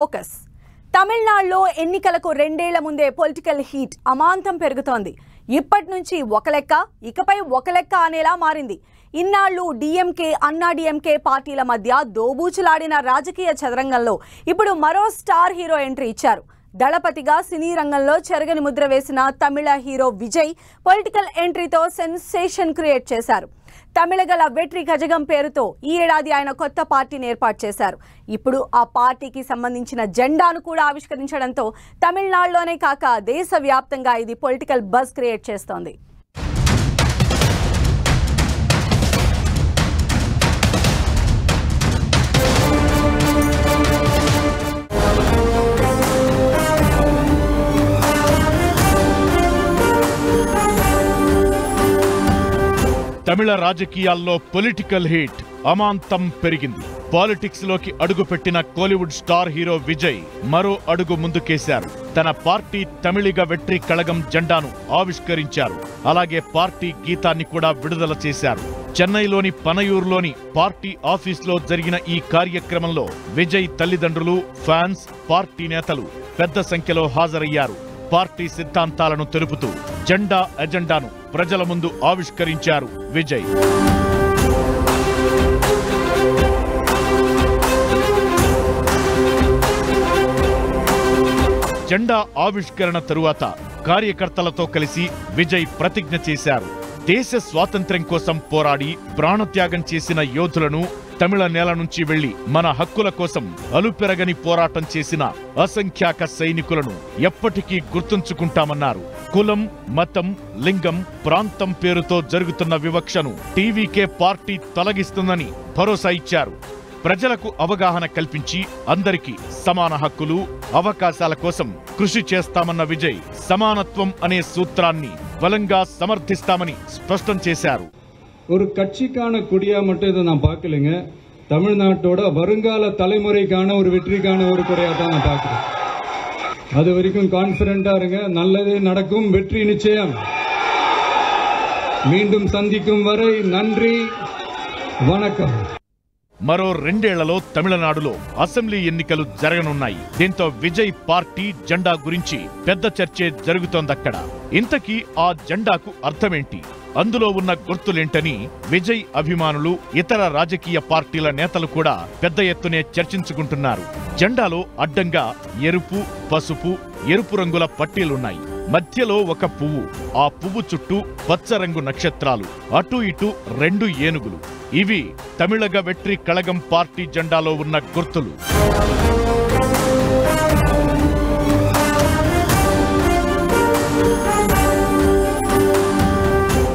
Focus తమిళనాడులో ఎన్నికలకు రెండేళ్ల ముందే పొలిటికల్ హీట్ అమాంతం పెరుగుతోంది. ఇప్పటి నుంచి ఒక లెక్క ఇకపై ఒక లెక్క అనేలా మారింది. ఇన్నాళ్లు డిఎంకే అన్నా డిఎంకే పార్టీల మధ్య దోబూచులాడిన రాజకీయ చదరంగంలో ఇప్పుడు మరో స్టార్ హీరో ఎంట్రీ ఇచ్చారు. దళపతిగా సినీ రంగంలో చెరగని ముద్ర వేసిన తమిళ హీరో విజయ్ పొలిటికల్ ఎంట్రీతో సెన్సేషన్ క్రియేట్ చేశారు. తమిళగల వెట్రి గజగం పేరుతో ఈ ఏడాది ఆయన కొత్త పార్టీని ఏర్పాటు చేశారు. ఇప్పుడు ఆ పార్టీకి సంబంధించిన జెండాను కూడా ఆవిష్కరించడంతో తమిళనాడులోనే కాక దేశవ్యాప్తంగా ఇది పొలిటికల్ బజ్ క్రియేట్ చేస్తోంది. తమిళ రాజకీయాల్లో పొలిటికల్ హీట్ అమాంతం పెరిగింది. పాలిటిక్స్ లోకి అడుగుపెట్టిన కోలీవుడ్ స్టార్ హీరో విజయ్ మరో అడుగు ముందుకేశారు. తన పార్టీ తమిళిగ వెట్రి కళగం జెండాను ఆవిష్కరించారు. అలాగే పార్టీ గీతాన్ని కూడా విడుదల చేశారు. చెన్నైలోని పనయూరులోని పార్టీ ఆఫీస్లో జరిగిన ఈ కార్యక్రమంలో విజయ్ తల్లిదండ్రులు, ఫ్యాన్స్, పార్టీ నేతలు పెద్ద సంఖ్యలో హాజరయ్యారు. పార్టీ సిద్ధాంతాలను తెలుపుతూ జెండా ఎజెండాను ప్రజల ముందు ఆవిష్కరించారు విజయ్. జెండా ఆవిష్కరణ తరువాత కార్యకర్తలతో కలిసి విజయ్ ప్రతిజ్ఞ చేశారు. దేశ స్వాతంత్ర్యం కోసం పోరాడి ప్రాణత్యాగం చేసిన యోధులను, తమిళ నేల నుంచి వెళ్లి మన హక్కుల కోసం అలుపెరగని పోరాటం చేసిన అసంఖ్యాక సైనికులను ఎప్పటికీ గుర్తుంచుకుంటామన్నారు. కులం, మతం, లింగం, ప్రాంతం పేరుతో జరుగుతున్న వివక్షను టీవీకే పార్టీ తొలగిస్తుందని భరోసా ఇచ్చారు. ప్రజలకు అవగాహన కల్పించి అందరికీ సమాన హక్కులు, అవకాశాల కోసం కృషి చేస్తామన్న విజయ్ సమానత్వం అనే సూత్రాన్ని బలంగా సమర్థిస్తామని స్పష్టం చేశారు. ஒரு கட்சிக்கான கொடியா மட்டும் இதை நான் பார்க்கலைங்க. தமிழ்நாட்டோட வருங்கால தலைமுறைக்கான ஒரு வெற்றிக்கான ஒரு கொடியா தான் நான் பார்க்கிறேன். அது வரைக்கும் கான்ஃபிடென்ட்டா இருங்க. நல்லதே நடக்கும். வெற்றி நிச்சயம். மீண்டும் சந்திக்கும் வரை நன்றி, வணக்கம். మరో రెండేళ్లలో తమిళనాడులో అసెంబ్లీ ఎన్నికలు జరగనున్నాయి. దీంతో విజయ్ పార్టీ జెండా గురించి పెద్ద చర్చే జరుగుతోందక్కడ. ఇంతకీ ఆ జెండాకు అర్థమేంటి, అందులో ఉన్న గుర్తులేంటని విజయ్ అభిమానులు, ఇతర రాజకీయ పార్టీల నేతలు కూడా పెద్ద ఎత్తునే చర్చించుకుంటున్నారు. జెండాలో అడ్డంగా ఎరుపు, పసుపు, ఎరుపు రంగుల పట్టీలున్నాయి. మధ్యలో ఒక పువ్వు, ఆ పువ్వు చుట్టూ పచ్చ రంగు నక్షత్రాలు, అటు ఇటు 2 ఏనుగులు. ఇవి తమిళగ వెట్రి కళగం పార్టీ జెండాలో ఉన్న గుర్తులు.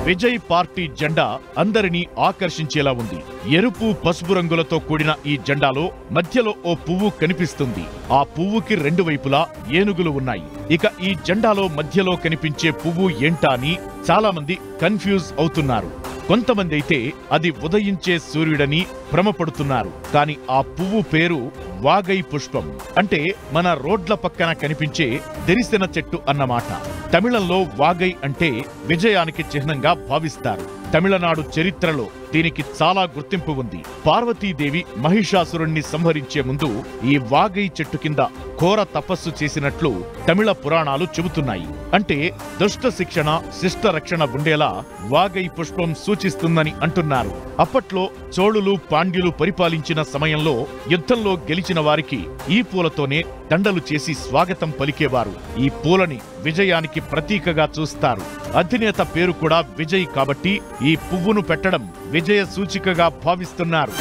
విజయ్ పార్టీ జెండా అందరినీ ఆకర్షించేలా ఉంది. ఎరుపు, పసుపు రంగులతో కూడిన ఈ జెండాలో మధ్యలో ఓ పువ్వు కనిపిస్తుంది. ఆ పువ్వుకి 2 వైపులా ఏనుగులు ఉన్నాయి. ఇక ఈ జెండాలో మధ్యలో కనిపించే పువ్వు ఏంటా అని చాలా మంది కన్ఫ్యూజ్ అవుతున్నారు. కొంతమంది అయితే అది ఉదయించే సూర్యుడని భ్రమపడుతున్నారు. కానీ ఆ పువ్వు పేరు వాగై పుష్పం. అంటే మన రోడ్ల పక్కన కనిపించే దెరిసిన చెట్టు అన్నమాట. తమిళంలో వాగై అంటే విజయానికి చిహ్నంగా భావిస్తారు. తమిళనాడు చరిత్రలో దీనికి చాలా గుర్తింపు ఉంది. పార్వతీదేవి మహిషాసురుణ్ణి సంహరించే ముందు ఈ వాగై చెట్టు కింద ఘోర తపస్సు చేసినట్లు తమిళ పురాణాలు చెబుతున్నాయి. అంటే దుష్ట శిక్షణ, శిష్ట రక్షణ ఉండేలా వాగై పుష్పం సూచిస్తుందని అంటున్నారు. అప్పట్లో చోళులు, పాండ్యులు పరిపాలించిన సమయంలో యుద్ధంలో గెలిచిన వారికి ఈ పూలతోనే దండలు చేసి స్వాగతం పలికేవారు. ఈ పూలని విజయానికి ప్రతీకగా చూస్తారు. అధినేత పేరు కూడా విజయ్ కాబట్టి ఈ పువ్వును పెట్టడం విజయ సూచికగా భావిస్తున్నారు.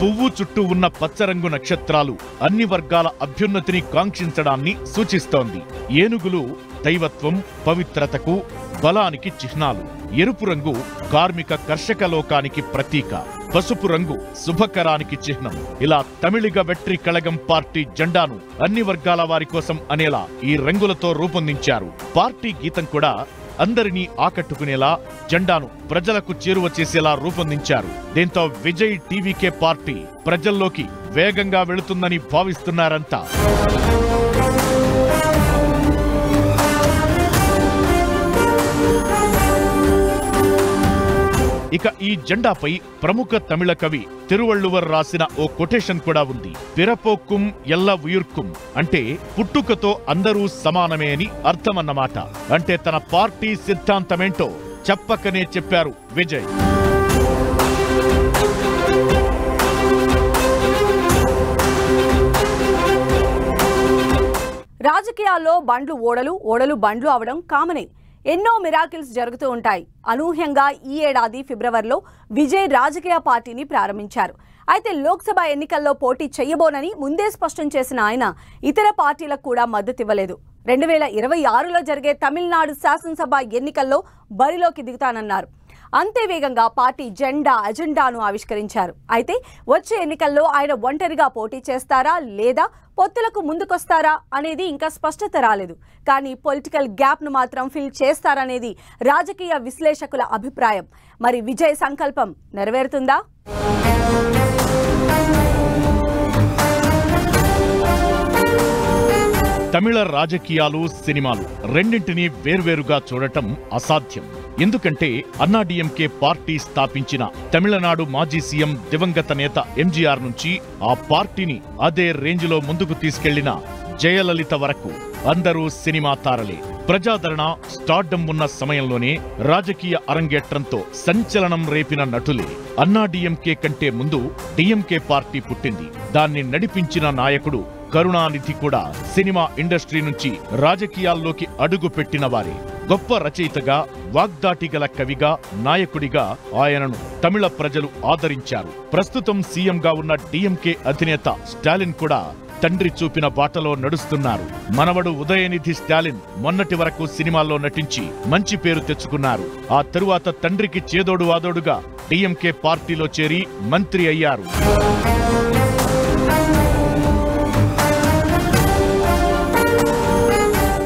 పువ్వు చుట్టూ ఉన్న పచ్చరంగు నక్షత్రాలు అన్ని వర్గాల అభ్యున్నతిని కాంక్షించడాన్ని సూచిస్తోంది. ఏనుగులు దైవత్వం, పవిత్రతకు, బలానికి చిహ్నాలు. ఎరుపు రంగు కార్మిక కర్షక లోకానికి ప్రతీక. పసుపు రంగు శుభకరానికి చిహ్నం. ఇలా తమిళిగ వెట్రి కళగం పార్టీ జెండాను అన్ని వర్గాల వారి కోసం అనేలా ఈ రంగులతో రూపొందించారు. పార్టీ గీతం కూడా అందరినీ ఆకట్టుకునేలా జెండాను ప్రజలకు చేరువ చేసేలా రూపొందించారు. దీంతో విజయ్ టీవీకే పార్టీ ప్రజల్లోకి వేగంగా వెళుతుందని భావిస్తున్నారంతా. ఇక ఈ జెండాపై ప్రముఖ తమిళ కవి తిరువళ్ళువర్ రాసిన ఓ కొటేషన్ కూడా ఉంది. పిరపోక్కుం ఎల్ల ఉయుర్కుం అంటే పుట్టుకతో అందరూ సమానమే అని అర్థమన్నమాట. అంటే తన పార్టీ సిద్ధాంతమేంటో చెప్పకనే చెప్పారు విజయ్. రాజకీయాల్లో బండ్లు ఓడలు, ఓడలు బండ్లు అవడం కామనే. ఎన్నో మిరాకిల్స్ జరుగుతూ ఉంటాయి. అనూహ్యంగా ఈ ఏడాది ఫిబ్రవరిలో విజయ్ రాజకీయ పార్టీని ప్రారంభించారు. అయితే లోక్సభ ఎన్నికల్లో పోటీ చేయబోనని ముందే స్పష్టం చేసిన ఆయన ఇతర పార్టీలకు కూడా మద్దతివ్వలేదు. 2026లో జరిగే తమిళనాడు శాసనసభ ఎన్నికల్లో బరిలోకి దిగుతానన్నారు. అంతే వేగంగా పార్టీ అజెండాను ఆవిష్కరించారు. అయితే వచ్చే ఎన్నికల్లో ఆయన ఒంటరిగా పోటీ చేస్తారా లేదా పొత్తులకు ముందుకొస్తారా అనేది ఇంకా స్పష్టత రాలేదు. కానీ పొలిటికల్ గ్యాప్ను మాత్రం ఫిల్ చేస్తారనేది రాజకీయ విశ్లేషకుల అభిప్రాయం. మరి విజయ్ సంకల్పం నెరవేరుతుందా? తమిళ రాజకీయాలు, సినిమాలు రెండింటినీ వేర్వేరుగా చూడటం అసాధ్యం. ఎందుకంటే అన్నాడీఎంకే పార్టీ స్థాపించిన తమిళనాడు మాజీ సీఎం దివంగత నేత ఎంజీఆర్ నుంచి ఆ పార్టీని అదే రేంజ్లో ముందుకు తీసుకెళ్లిన జయలలిత వరకు అందరూ సినిమా తారలే. ప్రజాదరణ, స్టార్డమ్ ఉన్న సమయంలోనే రాజకీయ అరంగేట్రంతో సంచలనం రేపిన నటులే. అన్నాడీఎంకే కంటే ముందు డీఎంకే పార్టీ పుట్టింది. దాన్ని నడిపించిన నాయకుడు కరుణానిధి కూడా సినిమా ఇండస్ట్రీ నుంచి రాజకీయాల్లోకి అడుగు పెట్టిన వారే. గొప్ప రచయితగా, వాగ్దాటి గల కవిగా, నాయకుడిగా ఆయనను తమిళ ప్రజలు ఆదరించారు. ప్రస్తుతం సీఎంగా ఉన్న డీఎంకే అధినేత స్టాలిన్ కూడా తండ్రి చూపిన బాటలో నడుస్తున్నారు. మనవడు ఉదయనిధి స్టాలిన్ మొన్నటి వరకు సినిమాల్లో నటించి మంచి పేరు తెచ్చుకున్నారు. ఆ తరువాత తండ్రికి చేదోడు వాదోడుగా డీఎంకే పార్టీలో చేరి మంత్రి అయ్యారు.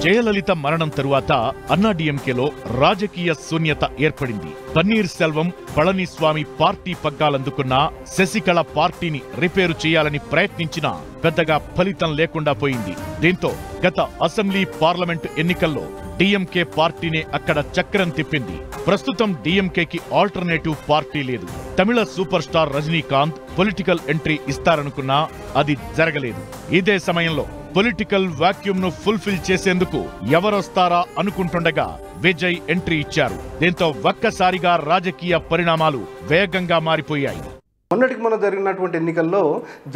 జయలలిత మరణం తరువాత అన్నాడీఎంకేలో రాజకీయ శూన్యత ఏర్పడింది. పన్నీర్ సెల్వం, పళనిస్వామి పార్టీ పగ్గాలందుకున్నా శశికళ పార్టీని రిపేరు చేయాలని ప్రయత్నించినా పెద్దగా ఫలితం లేకుండా పోయింది. దీంతో గత అసెంబ్లీ, పార్లమెంటు ఎన్నికల్లో డీఎంకే పార్టీనే అక్కడ చక్రం తిప్పింది. ప్రస్తుతం డీఎంకేకి ఆల్టర్నేటివ్ పార్టీ లేదు. తమిళ super star Rajinikanth political entry ఇస్తారనుకున్నా అది జరగలేదు. ఇదే సమయంలో పొలిటికల్ వాక్యూమ్ ను ఫుల్ఫిల్ చేసేందుకు ఎవరొస్తారా అనుకుంటుండగా విజయ్ ఎంట్రీ ఇచ్చారు. దీంతో ఒక్కసారిగా రాజకీయ పరిణామాలు వేగంగా మారిపోయాయి. మొన్నటికి మొన్న జరిగినటువంటి ఎన్నికల్లో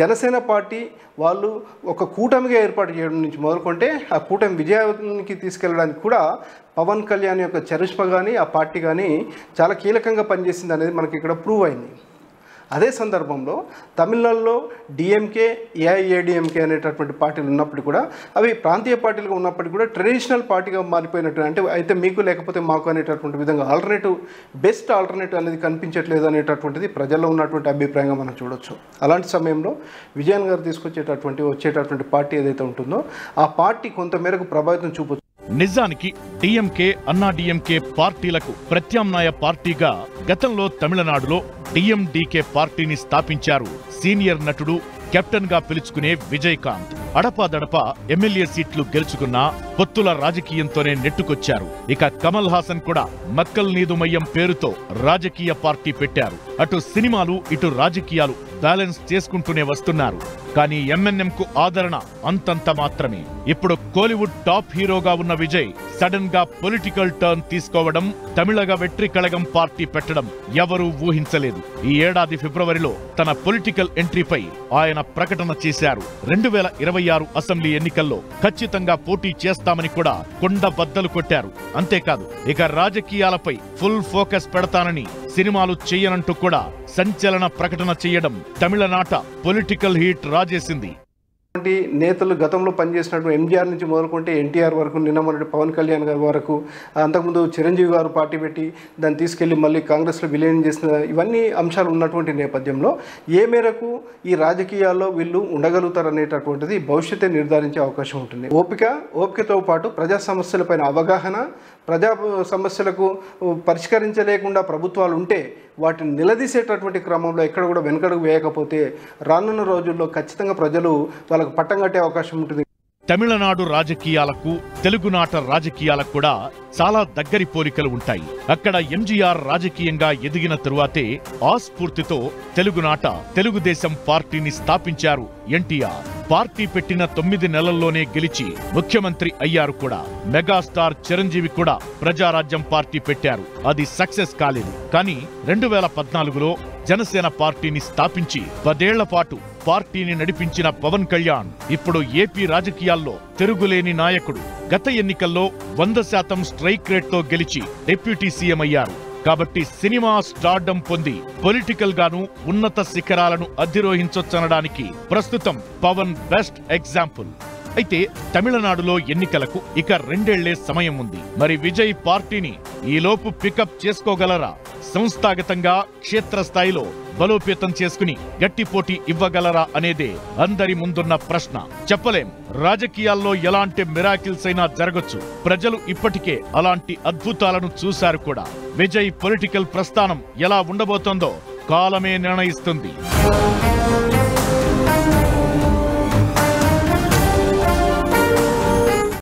జనసేన పార్టీ వాళ్ళు ఒక కూటమిగా ఏర్పాటు చేయడం నుంచి మొదలుకుంటే ఆ కూటమి విజయానికి తీసుకెళ్లడానికి కూడా పవన్ కళ్యాణ్ యొక్క చరిష్మా కానీ ఆ పార్టీ కానీ చాలా కీలకంగా పనిచేసింది అనేది మనకి ఇక్కడ ప్రూవ్ అయింది. అదే సందర్భంలో తమిళనాడులో డిఎంకే, ఏఐఏడిఎంకే అనేటటువంటి పార్టీలు ఉన్నప్పుడు కూడా అవి ప్రాంతీయ పార్టీలుగా ఉన్నప్పటికీ కూడా ట్రెడిషనల్ పార్టీగా మారిపోయినట్టు, అంటే అయితే మీకు లేకపోతే మాకు అనేటటువంటి విధంగా ఆల్టర్నేటివ్, బెస్ట్ ఆల్టర్నేటివ్ అనేది కనిపించట్లేదు అనేటటువంటిది ప్రజల్లో ఉన్నటువంటి అభిప్రాయంగా మనం చూడొచ్చు. అలాంటి సమయంలో విజయన్ గారు వచ్చేటటువంటి పార్టీ ఏదైతే ఉంటుందో ఆ పార్టీ కొంతమేరకు ప్రభావితం చూపొచ్చు. నిజానికి డీఎంకే, అన్నాడీఎంకే పార్టీలకు ప్రత్యామ్నాయ పార్టీగా గతంలో తమిళనాడులో డిఎండీకే పార్టీని స్థాపించారు సీనియర్ నటుడు, కెప్టెన్ గా పిలుచుకునే విజయకాంత్. అడపాదడపా ఎమ్మెల్యే సీట్లు గెలుచుకున్నా పొత్తుల రాజకీయంతోనే నెట్టుకొచ్చారు. ఇక కమల్ హాసన్ కూడా మక్కల్ నీదుమయ్యం పేరుతో రాజకీయ పార్టీ పెట్టారు. అటు సినిమాలు, ఇటు రాజకీయాలు బ్యాలెన్స్ చేసుకుంటూనే వస్తున్నారు. కానీ ఎంఎన్ఎంకు ఆదరణ అంతంత మాత్రమే. ఇప్పుడు కోలీవుడ్ టాప్ హీరోగా ఉన్న విజయ్ సడన్ గా పొలిటికల్ టర్న్ తీసుకోవడం, తమిళగ వెట్రి కళగం పార్టీ పెట్టడం ఎవరూ ఊహించలేదు. ఈ ఏడాది ఫిబ్రవరిలో తన పొలిటికల్ ఎంట్రీపై ఆయన ప్రకటన చేశారు. 2026 అసెంబ్లీ ఎన్నికల్లో ఖచ్చితంగా పోటీ చేస్తామని కూడా కొండ బద్దలు కొట్టారు. అంతేకాదు ఇక రాజకీయాలపై ఫుల్ ఫోకస్ పెడతానని, సినిమాలు చెయ్యనంటూ కూడా సంచలన ప్రకటన చేయడం తమిళనాట పొలిటికల్ హీట్ రాజేసింది. నేతలు గతంలో పనిచేసినటువంటి ఎంజీఆర్ నుంచి మొదలుకుంటే ఎన్టీఆర్ వరకు, నిన్న మొన్నటి పవన్ కళ్యాణ్ గారి వరకు, అంతకుముందు చిరంజీవి గారు పార్టీ పెట్టి దాన్ని తీసుకెళ్లి మళ్ళీ కాంగ్రెస్లో విలీనం చేసిన ఇవన్నీ అంశాలు ఉన్నటువంటి నేపథ్యంలో ఏ మేరకు ఈ రాజకీయాల్లో వీళ్ళు ఉండగలుగుతారనేటటువంటిది భవిష్యత్తే నిర్ధారించే అవకాశం ఉంటుంది. ఓపికతో పాటు ప్రజా సమస్యలపైన అవగాహన, ప్రజా సమస్యలకు పరిష్కరించలేకుండా ప్రభుత్వాలు ఉంటే వాటిని నిలదీసేటటువంటి క్రమంలో ఎక్కడ కూడా వెనుకడుగు వేయకపోతే రానున్న రోజుల్లో ఖచ్చితంగా ప్రజలు వాళ్ళకు పట్టం కట్టే అవకాశం ఉంటుంది. తమిళనాడు రాజకీయాలకు తెలుగునాట రాజకీయాలకు కూడా చాలా దగ్గరి పోలికలు ఉంటాయి. అక్కడ ఎంజీఆర్ రాజకీయంగా ఎదిగిన తరువాతే ఆ స్ఫూర్తితో తెలుగునాట తెలుగుదేశం పార్టీని స్థాపించారు ఎన్టీఆర్. పార్టీ పెట్టిన 9 నెలల్లోనే గెలిచి ముఖ్యమంత్రి అయ్యారు కూడా. మెగాస్టార్ చిరంజీవి కూడా ప్రజారాజ్యం పార్టీ పెట్టారు. అది సక్సెస్ కాలేదు. కానీ 2014లో జనసేన పార్టీని స్థాపించి 10 ఏళ్ల పాటు పార్టీని నడిపించిన పవన్ కళ్యాణ్ ఇప్పుడు ఏపీ రాజకీయాల్లో తిరుగులేని నాయకుడు. గత ఎన్నికల్లో 100% స్ట్రైక్ రేట్తో గెలిచి డిప్యూటీ సీఎం అయ్యారు. కాబట్టి సినిమా స్టార్డం పొంది పొలిటికల్ గాను ఉన్నత శిఖరాలను అధిరోహించొచ్చనడానికి ప్రస్తుతం పవన్ బెస్ట్ ఎగ్జాంపుల్. అయితే తమిళనాడులో ఎన్నికలకు ఇక 2 ఏళ్లే సమయం ఉంది. మరి విజయ్ పార్టీని ఈలోపు పికప్ చేసుకోగలరా? సంస్థాగతంగా క్షేత్రస్థాయిలో బలోపేతం చేసుకుని గట్టి పోటీ ఇవ్వగలరా అనేదే అందరి ముందున్న ప్రశ్న. చెప్పలేం. రాజకీయాల్లో ఎలాంటి మిరాకిల్స్ అయినా జరగొచ్చు. ప్రజలు ఇప్పటికే అలాంటి అద్భుతాలను చూశారు కూడా. విజయ్ పొలిటికల్ ప్రస్థానం ఎలా ఉండబోతోందో కాలమే నిర్ణయిస్తుంది.